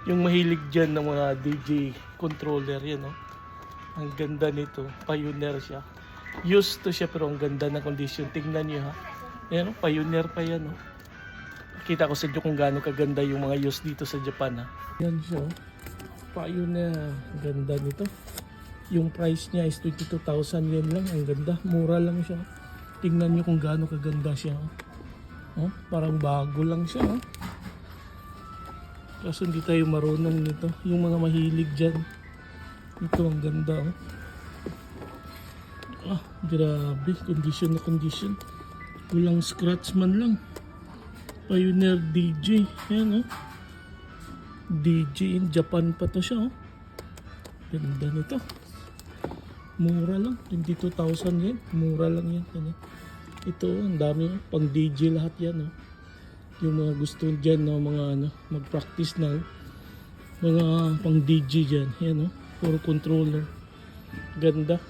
Yung mahilig dyan ng mga DJ controller yan, no? Ang ganda nito. Pioneer siya. Used to siya pero ang ganda na condition. Tingnan nyo ha. Yan, no? Pioneer pa yan, no? Kita ko sa inyo kung gaano kaganda yung mga used dito sa Japan, ha. Yan siya, oh. Pioneer. Ang ganda nito. Yung price niya is 22,000 yen lang. Ang ganda. Mura lang siya. Tingnan nyo kung gaano kaganda siya, oh. Parang bago lang siya, oh. Kaso hindi tayo marunong nito. Yung mga mahilig dyan. Ito ang ganda, oh. Ah, grabe. Condition na condition. Walang scratch man lang. Pioneer DJ. Ayan, oh. DJ in Japan pa to siya, oh. Ganda nito. Mura lang. 22,000 yen. Mura lang yan. Ito, ang dami, oh. Pang DJ lahat yan, oh. Yung mga gusto dyan, no, mga ano, mag-practice na, mga pang DJ dyan. Yan, no, puro controller. Ganda.